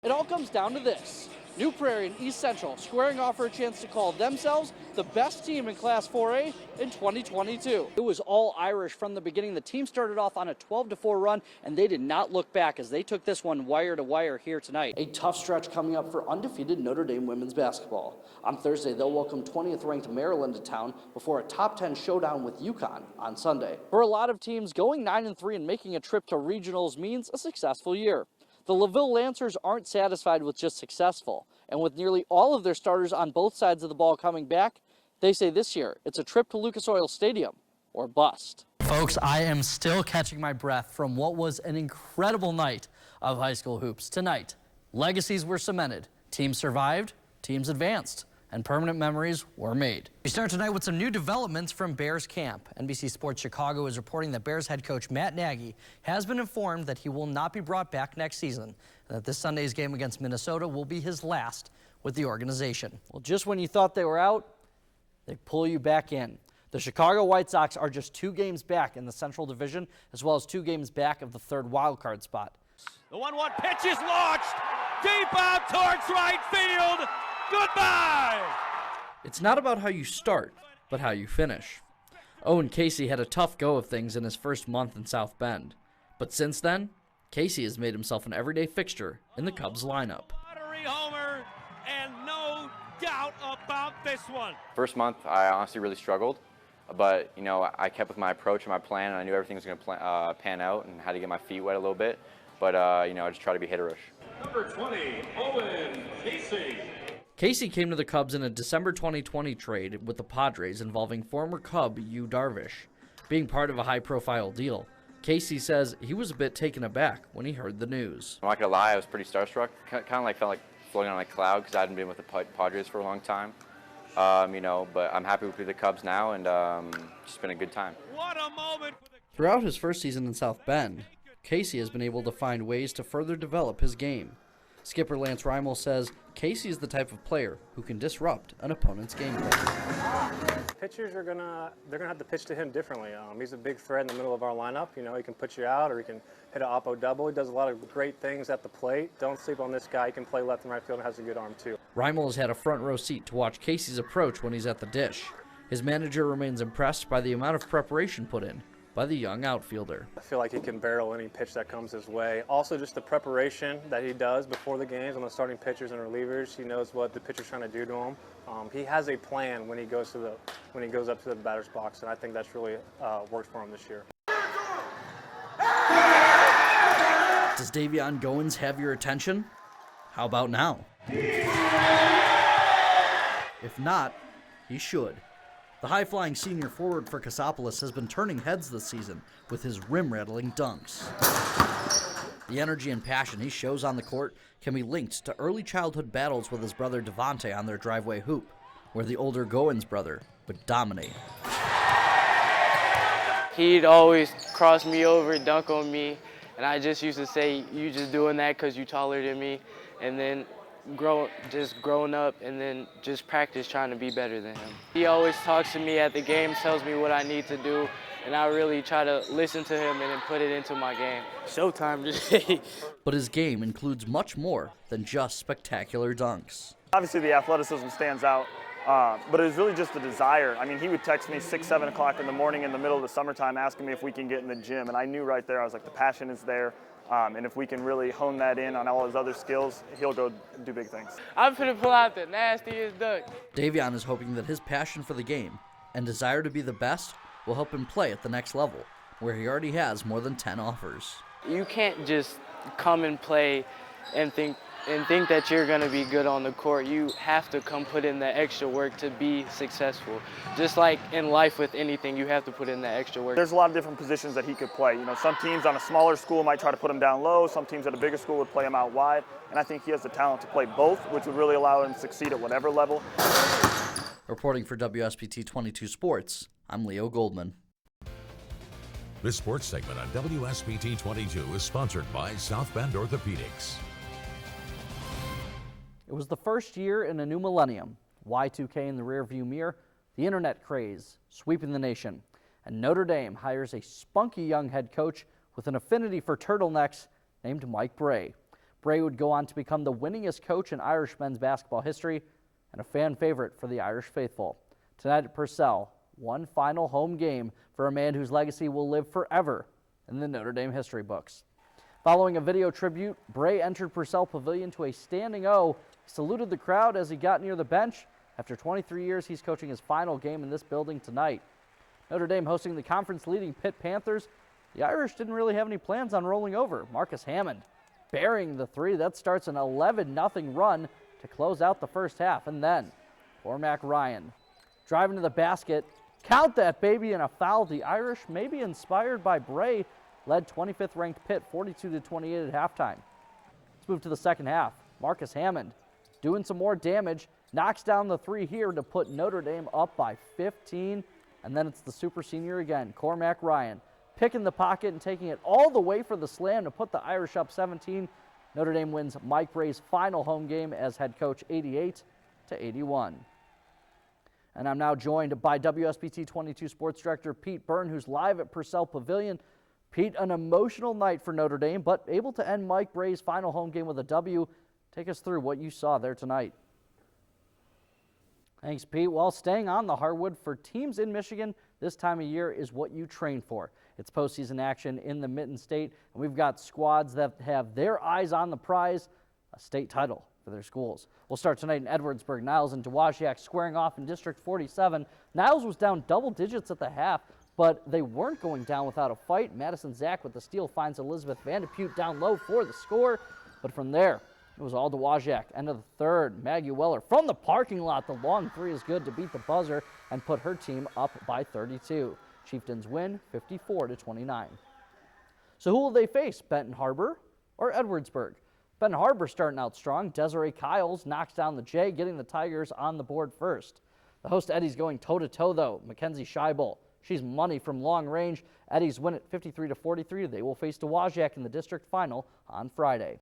It all comes down to this. New Prairie and East Central squaring off for a chance to call themselves the best team in Class 4A in 2022. It was all Irish from the beginning. The team started off on a 12-4 run, and they did not look back as they took this one wire to wire here tonight. A tough stretch coming up for undefeated Notre Dame women's basketball. On Thursday, they'll welcome 20th-ranked Maryland to town before a top 10 showdown with UConn on Sunday. For a lot of teams, going 9-3 and making a trip to regionals means a successful year. The LaVille Lancers aren't satisfied with just successful, and with nearly all of their starters on both sides of the ball coming back, they say this year it's a trip to Lucas Oil Stadium or bust. Folks, I am still catching my breath from what was an incredible night of high school hoops. Tonight, legacies were cemented, teams survived, teams advanced, and permanent memories were made. We start tonight with some new developments from Bears camp. NBC Sports Chicago is reporting that Bears head coach Matt Nagy has been informed that he will not be brought back next season, and that this Sunday's game against Minnesota will be his last with the organization. Well, just when you thought they were out, they pull you back in. The Chicago White Sox are just 2 games back in the Central Division, as well as 2 games back of the 3rd wildcard spot. The 1-1 pitch is launched deep out towards right field. Goodbye! It's not about how you start, but how you finish. Owen Casey had a tough go of things in his first month in South Bend. But since then, Casey has made himself an everyday fixture in the Cubs lineup. Lottery homer, and no doubt about this one. First month, I honestly really struggled. But, you know, I kept with my approach and my plan, and I knew everything was going to pan out and how to get my feet wet a little bit. But, you know, I just try to be hitterish. Number 20, Owen Casey. Casey came to the Cubs in a December 2020 trade with the Padres involving former Cub Yu Darvish. Being part of a high-profile deal, Casey says he was a bit taken aback when he heard the news. I'm not going to lie, I was pretty starstruck. Kind of like felt like floating on a cloud because I hadn't been with the Padres for a long time. You know, but I'm happy with the Cubs now, and it's been a good time. What a moment for the... Throughout his first season in South Bend, Casey has been able to find ways to further develop his game. Skipper Lance Reimel says Casey is the type of player who can disrupt an opponent's gameplay. Pitchers they're gonna have to pitch to him differently. He's a big threat in the middle of our lineup. You know, he can put you out, or he can hit an oppo double. He does a lot of great things at the plate. Don't sleep on this guy. He can play left and right field and has a good arm too. Reimel has had a front row seat to watch Casey's approach when he's at the dish. His manager remains impressed by the amount of preparation put in by the young outfielder. I feel like he can barrel any pitch that comes his way. Also, just the preparation that he does before the games on the starting pitchers and relievers. He knows what the pitcher's trying to do to him. He has a plan when he goes up to the batter's box, and I think that's really worked for him this year. Does Davion Goins have your attention? How about now? If not, he should. The high-flying senior forward for Cassopolis has been turning heads this season with his rim-rattling dunks. The energy and passion he shows on the court can be linked to early childhood battles with his brother Devontae on their driveway hoop, where the older Goins brother would dominate. He'd always cross me over, dunk on me, and I just used to say, "You just doing that because you taller than me," and then growing up and then just practice trying to be better than him. He always talks to me at the games, tells me what I need to do, and I really try to listen to him and then put it into my game. Showtime today. But his game includes much more than just spectacular dunks. Obviously the athleticism stands out, but it was really just the desire. I mean, he would text me 6, 7 o'clock in the morning in the middle of the summertime asking me if we can get in the gym, and I knew right there, I was like, the passion is there. And if we can really hone that in on all his other skills, he'll go do big things. I'm finna pull out the nastiest dunk. Davion is hoping that his passion for the game and desire to be the best will help him play at the next level, where he already has more than 10 offers. You can't just come and play and think that you're going to be good on the court. You have to come put in the extra work to be successful. Just like in life with anything, you have to put in the extra work. There's a lot of different positions that he could play. You know, some teams on a smaller school might try to put him down low. Some teams at a bigger school would play him out wide. And I think he has the talent to play both, which would really allow him to succeed at whatever level. Reporting for WSBT 22 Sports, I'm Leo Goldman. This sports segment on WSBT 22 is sponsored by South Bend Orthopedics. It was the first year in a new millennium. Y2K in the rearview mirror, the internet craze sweeping the nation. And Notre Dame hires a spunky young head coach with an affinity for turtlenecks named Mike Brey. Bray would go on to become the winningest coach in Irish men's basketball history and a fan favorite for the Irish faithful. Tonight at Purcell, one final home game for a man whose legacy will live forever in the Notre Dame history books. Following a video tribute, Bray entered Purcell Pavilion to a standing O. He saluted the crowd as he got near the bench. After 23 years, he's coaching his final game in this building tonight. Notre Dame hosting the conference-leading Pitt Panthers. The Irish didn't really have any plans on rolling over. Marcus Hammond burying the three. That starts an 11-0 run to close out the first half. And then Cormac Ryan driving to the basket. Count that, baby, and a foul. The Irish, maybe inspired by Bray, led 25th ranked Pitt 42-28 at halftime. Let's move to the second half. Marcus Hammond doing some more damage, knocks down the three here to put Notre Dame up by 15. And then it's the super senior again, Cormac Ryan, picking the pocket and taking it all the way for the slam to put the Irish up 17. Notre Dame wins Mike Bray's final home game as head coach 88-81. And I'm now joined by WSBT 22 Sports Director Pete Byrne, who's live at Purcell Pavilion. Pete, an emotional night for Notre Dame, but able to end Mike Bray's final home game with a W. Take us through what you saw there tonight. Thanks, Pete. Well, staying on the hardwood for teams in Michigan this time of year is what you train for. It's postseason action in the Mitten State, and we've got squads that have their eyes on the prize, a state title for their schools. We'll start tonight in Edwardsburg. Niles and Dowagiac squaring off in District 47. Niles was down double digits at the half, but they weren't going down without a fight. Madison Zach with the steal finds Elizabeth Vandepute down low for the score. But from there, it was all Dowagiac. End of the third, Maggie Weller from the parking lot. The long three is good to beat the buzzer and put her team up by 32. Chieftains win 54-29. So who will they face, Benton Harbor or Edwardsburg? Benton Harbor starting out strong. Desiree Kiles knocks down the J, getting the Tigers on the board first. The host Eddie's going toe-to-toe, though. Mackenzie Scheibel. She's money from long range. Eddies win it 53-43. They will face Dowagiac in the district final on Friday.